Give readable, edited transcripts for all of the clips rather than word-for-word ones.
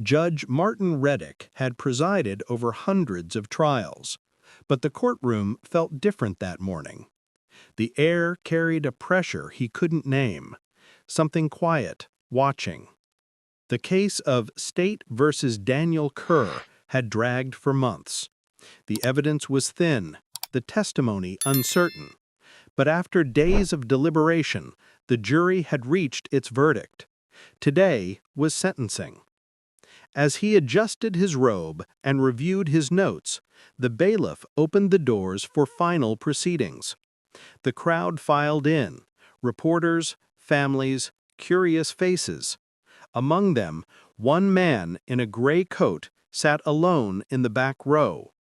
Judge Martin Reddick had presided over hundreds of trials, but the courtroom felt different that morning. The air carried a pressure he couldn't name, something quiet, watching. The case of State versus Daniel Kerr had dragged for months. The evidence was thin, the testimony uncertain. But after days of deliberation, the jury had reached its verdict. Today was sentencing. As he adjusted his robe and reviewed his notes, the bailiff opened the doors for final proceedings. The crowd filed in, reporters, families, curious faces. Among them, one man in a gray coat sat alone in the back row.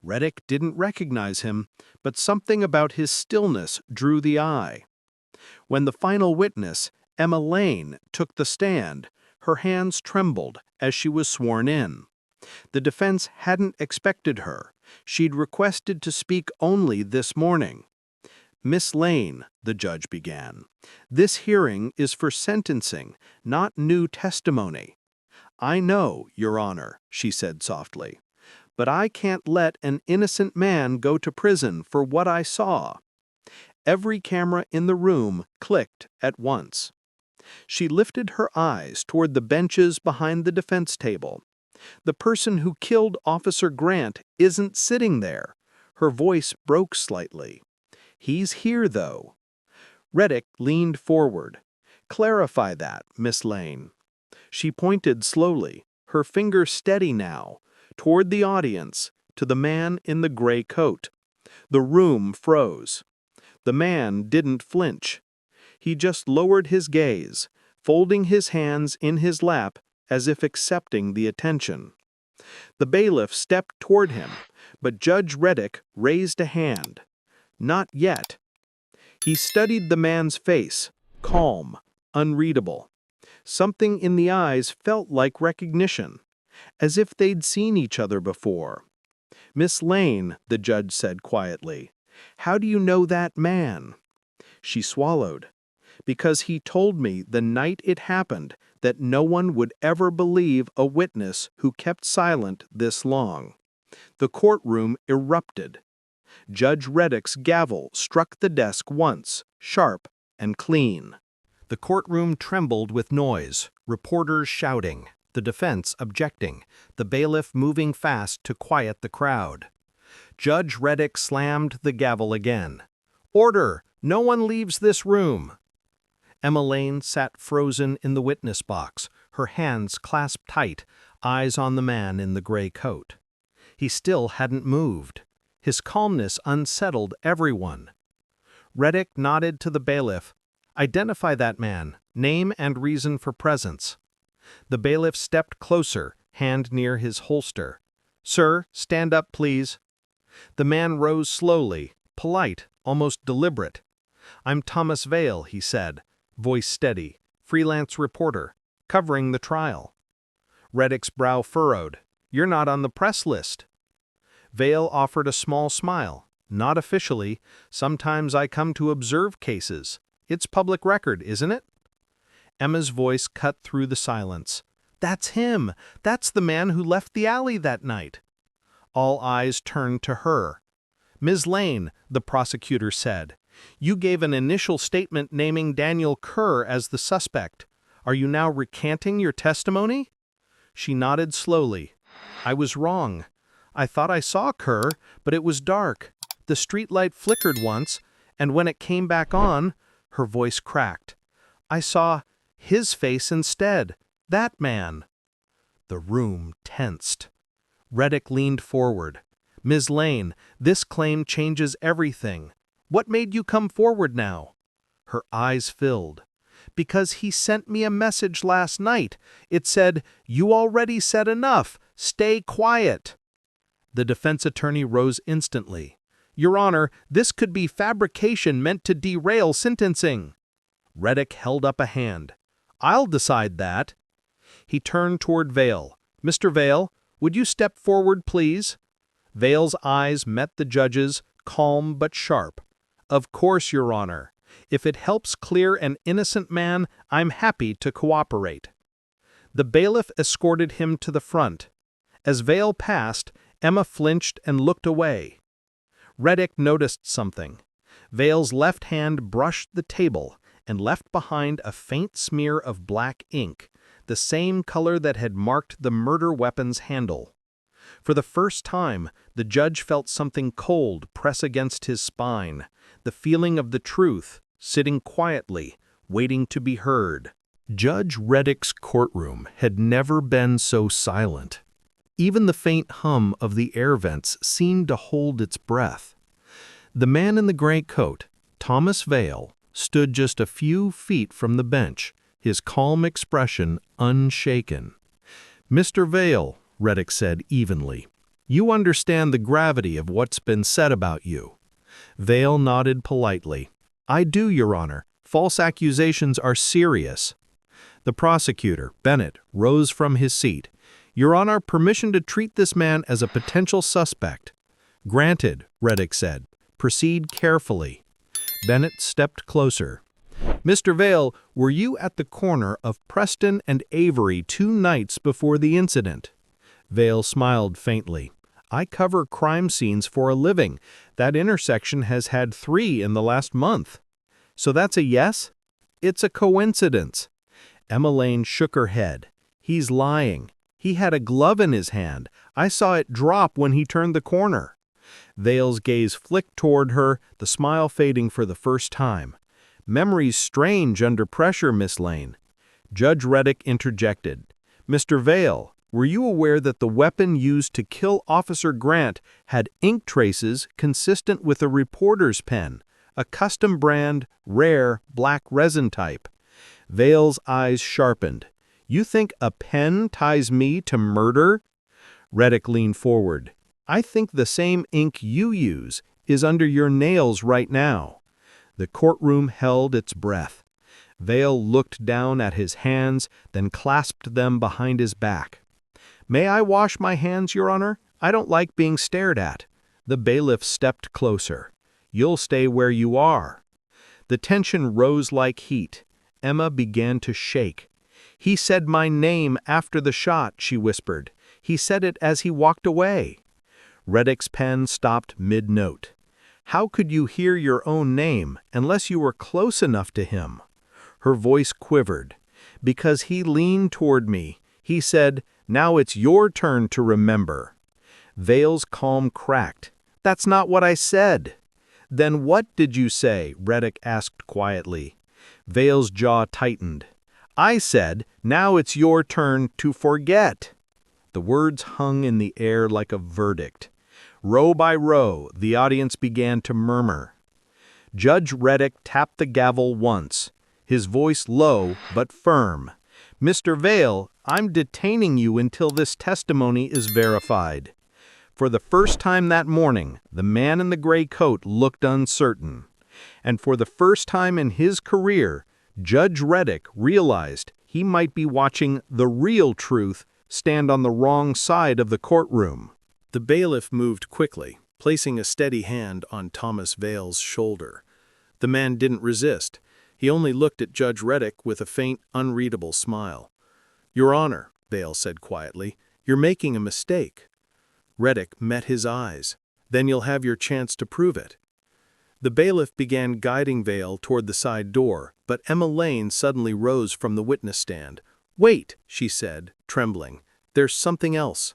Reddick didn't recognize him, but something about his stillness drew the eye. When the final witness, Emma Lane, took the stand, her hands trembled as she was sworn in. The defense hadn't expected her. She'd requested to speak only this morning. "Miss Lane," the judge began, "this hearing is for sentencing, not new testimony." "I know, Your Honor," she said softly, "but I can't let an innocent man go to prison for what I saw." Every camera in the room clicked at once. She lifted her eyes toward the benches behind the defense table. "The person who killed Officer Grant isn't sitting there." Her voice broke slightly. "He's here, though." Reddick leaned forward. "Clarify that, Miss Lane." She pointed slowly, her finger steady now, toward the audience, to the man in the gray coat. The room froze. The man didn't flinch. He just lowered his gaze, folding his hands in his lap as if accepting the attention. The bailiff stepped toward him, but Judge Reddick raised a hand. "Not yet." He studied the man's face, calm, unreadable. Something in the eyes felt like recognition, as if they'd seen each other before. "Miss Lane," the judge said quietly, "how do you know that man?" She swallowed. "Because he told me the night it happened that no one would ever believe a witness who kept silent this long." The courtroom erupted. Judge Reddick's gavel struck the desk once, sharp and clean. The courtroom trembled with noise, reporters shouting, the defense objecting, the bailiff moving fast to quiet the crowd. Judge Reddick slammed the gavel again. "Order! No one leaves this room!" Emma Lane sat frozen in the witness box, her hands clasped tight, eyes on the man in the gray coat. He still hadn't moved. His calmness unsettled everyone. Reddick nodded to the bailiff. "Identify that man, name and reason for presence." The bailiff stepped closer, hand near his holster. "Sir, stand up, please." The man rose slowly, polite, almost deliberate. "I'm Thomas Vale," he said, voice steady, freelance reporter, covering the trial. Reddick's brow furrowed. "You're not on the press list." Vale offered a small smile. "Not officially. Sometimes I come to observe cases. It's public record, isn't it?" Emma's voice cut through the silence. "That's him! That's the man who left the alley that night." All eyes turned to her. "Ms. Lane," the prosecutor said, "you gave an initial statement naming Daniel Kerr as the suspect. Are you now recanting your testimony?" She nodded slowly. "I was wrong. I thought I saw Kerr, but it was dark. The streetlight flickered once, and when it came back on," her voice cracked, "I saw his face instead. That man." The room tensed. Reddick leaned forward. "Ms. Lane, this claim changes everything. What made you come forward now?" Her eyes filled. "Because he sent me a message last night. It said, 'You already said enough. Stay quiet.'" The defense attorney rose instantly. "Your Honor, this could be fabrication meant to derail sentencing." Reddick held up a hand. "I'll decide that." He turned toward Vale. "Mr. Vale, would you step forward, please?" Vale's eyes met the judge's, calm but sharp. "Of course, Your Honor. If it helps clear an innocent man, I'm happy to cooperate." The bailiff escorted him to the front. As Vale passed, Emma flinched and looked away. Reddick noticed something. Vale's left hand brushed the table and left behind a faint smear of black ink, the same color that had marked the murder weapon's handle. For the first time, the judge felt something cold press against his spine, the feeling of the truth, sitting quietly, waiting to be heard. Judge Reddick's courtroom had never been so silent. Even the faint hum of the air vents seemed to hold its breath. The man in the gray coat, Thomas Vale, stood just a few feet from the bench, his calm expression unshaken. "Mr. Vale," Reddick said evenly, "you understand the gravity of what's been said about you." Vale nodded politely. "I do, Your Honor. False accusations are serious." The prosecutor, Bennett, rose from his seat. "Your Honor, permission to treat this man as a potential suspect." "Granted," Reddick said. "Proceed carefully." Bennett stepped closer. "Mr. Vale, were you at the corner of Preston and Avery 2 nights before the incident?" Vale smiled faintly. "I cover crime scenes for a living. That intersection has had 3 in the last month." "So that's a yes?" "It's a coincidence." Emma Lane shook her head. "He's lying. He had a glove in his hand. I saw it drop when he turned the corner." Vale's gaze flicked toward her, the smile fading for the first time. "Memory's strange under pressure, Miss Lane." Judge Reddick interjected. "Mr. Vale, were you aware that the weapon used to kill Officer Grant had ink traces consistent with a reporter's pen, a custom brand, rare, black resin type?" Vale's eyes sharpened. "You think a pen ties me to murder?" Reddick leaned forward. "I think the same ink you use is under your nails right now." The courtroom held its breath. Vale looked down at his hands, then clasped them behind his back. "May I wash my hands, Your Honor? I don't like being stared at." The bailiff stepped closer. "You'll stay where you are." The tension rose like heat. Emma began to shake. "He said my name after the shot," she whispered. "He said it as he walked away." Reddick's pen stopped mid-note. "How could you hear your own name unless you were close enough to him?" Her voice quivered. "Because he leaned toward me. He said, 'Now it's your turn to remember.'" Vale's calm cracked. "That's not what I said." "Then what did you say?" Reddick asked quietly. Vale's jaw tightened. "I said, 'Now it's your turn to forget.'" The words hung in the air like a verdict. Row by row, the audience began to murmur. Judge Reddick tapped the gavel once, his voice low but firm. "Mr. Vale, I'm detaining you until this testimony is verified." For the first time that morning, the man in the gray coat looked uncertain. And for the first time in his career, Judge Reddick realized he might be watching the real truth stand on the wrong side of the courtroom. The bailiff moved quickly, placing a steady hand on Thomas Vale's shoulder. The man didn't resist. He only looked at Judge Reddick with a faint, unreadable smile. "Your Honor," Vale said quietly, "you're making a mistake." Reddick met his eyes. "Then you'll have your chance to prove it." The bailiff began guiding Vale toward the side door, but Emma Lane suddenly rose from the witness stand. "Wait," she said, trembling. "There's something else."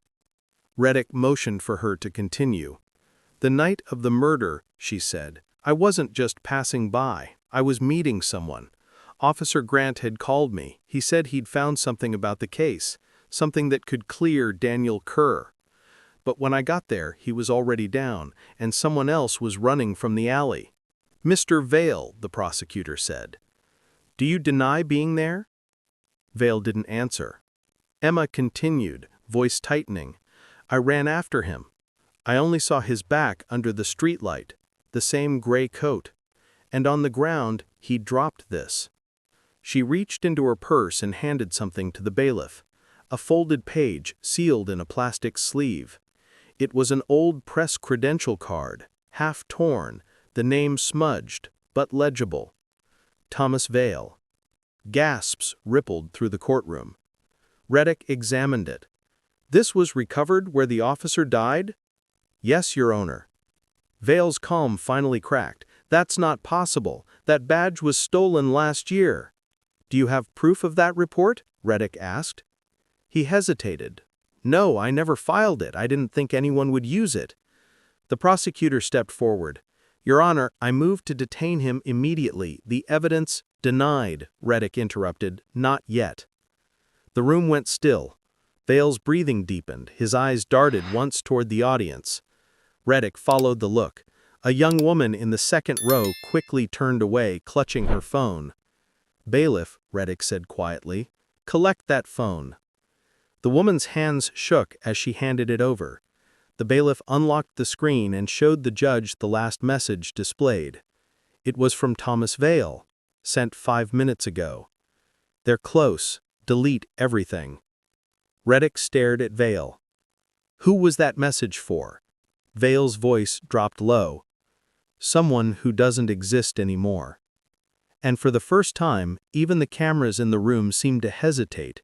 Reddick motioned for her to continue. "The night of the murder," she said, "I wasn't just passing by. I was meeting someone. Officer Grant had called me. He said he'd found something about the case, something that could clear Daniel Kerr. But when I got there, he was already down, and someone else was running from the alley." "Mr. Vale," the prosecutor said, "do you deny being there?" Vale didn't answer. Emma continued, voice tightening. "I ran after him. I only saw his back under the streetlight, the same gray coat. And on the ground, he dropped this." She reached into her purse and handed something to the bailiff, a folded page sealed in a plastic sleeve. It was an old press credential card, half torn, the name smudged, but legible. Thomas Vale. Gasps rippled through the courtroom. Reddick examined it. "This was recovered where the officer died?" "Yes, Your Honor." Vale's calm finally cracked. "That's not possible. That badge was stolen last year." "Do you have proof of that report?" Reddick asked. He hesitated. "No, I never filed it. I didn't think anyone would use it." The prosecutor stepped forward. "Your Honor, I move to detain him immediately. The evidence—" "Denied," Reddick interrupted. "Not yet." The room went still. Vale's breathing deepened. His eyes darted once toward the audience. Reddick followed the look. A young woman in the second row quickly turned away, clutching her phone. "Bailiff," Reddick said quietly, "collect that phone." The woman's hands shook as she handed it over. The bailiff unlocked the screen and showed the judge the last message displayed. It was from Thomas Vale, sent 5 minutes ago. "They're close. Delete everything." Reddick stared at Vale. "Who was that message for?" Vale's voice dropped low. "Someone who doesn't exist anymore." And for the first time, even the cameras in the room seemed to hesitate,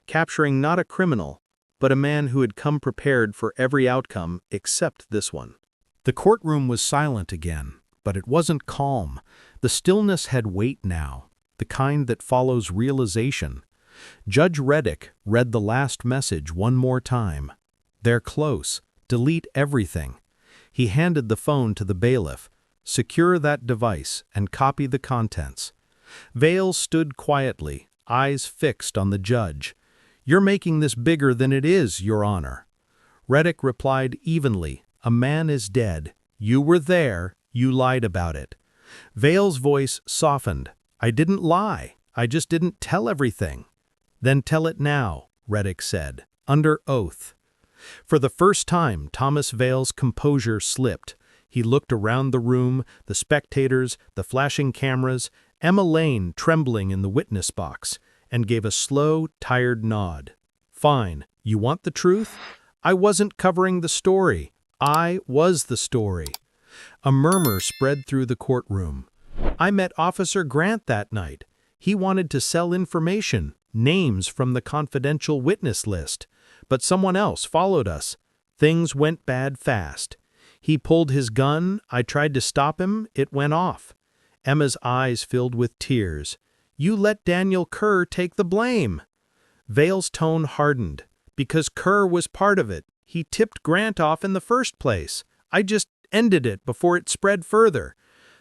capturing not a criminal, but a man who had come prepared for every outcome except this one. The courtroom was silent again, but it wasn't calm. The stillness had weight now, the kind that follows realization. Judge Reddick read the last message one more time. "They're close. Delete everything." He handed the phone to the bailiff. "Secure that device and copy the contents." Vale stood quietly, eyes fixed on the judge. "You're making this bigger than it is, Your Honor." Reddick replied evenly, "A man is dead. You were there. You lied about it." Vale's voice softened. "I didn't lie. I just didn't tell everything." "Then tell it now," Reddick said, under oath. For the first time, Thomas Vale's composure slipped. He looked around the room, the spectators, the flashing cameras, Emma Lane trembling in the witness box, and gave a slow, tired nod. "Fine. You want the truth? I wasn't covering the story. I was the story." A murmur spread through the courtroom. "I met Officer Grant that night. He wanted to sell information, names from the confidential witness list. But someone else followed us. Things went bad fast. He pulled his gun. I tried to stop him. It went off." Emma's eyes filled with tears. "You let Daniel Kerr take the blame." Vale's tone hardened. "Because Kerr was part of it. He tipped Grant off in the first place. I just ended it before it spread further."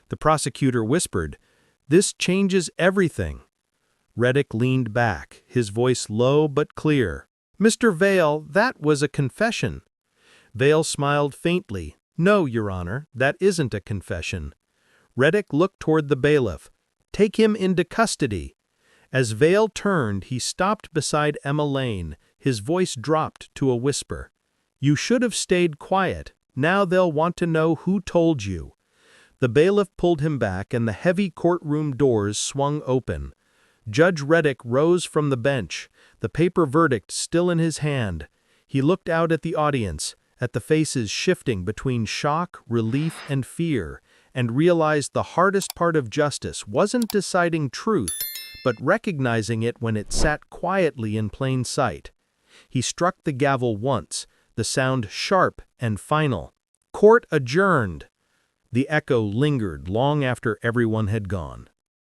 The prosecutor whispered, "This changes everything." Reddick leaned back, his voice low but clear. "Mr. Vale, that was a confession." Vale smiled faintly. "No, Your Honor, that isn't a confession." Reddick looked toward the bailiff. "Take him into custody." As Vale turned, he stopped beside Emma Lane. His voice dropped to a whisper. "You should have stayed quiet. Now they'll want to know who told you." The bailiff pulled him back, and the heavy courtroom doors swung open. Judge Reddick rose from the bench, the paper verdict still in his hand. He looked out at the audience, at the faces shifting between shock, relief, and fear, and realized the hardest part of justice wasn't deciding truth, but recognizing it when it sat quietly in plain sight. He struck the gavel once, the sound sharp and final. "Court adjourned." The echo lingered long after everyone had gone.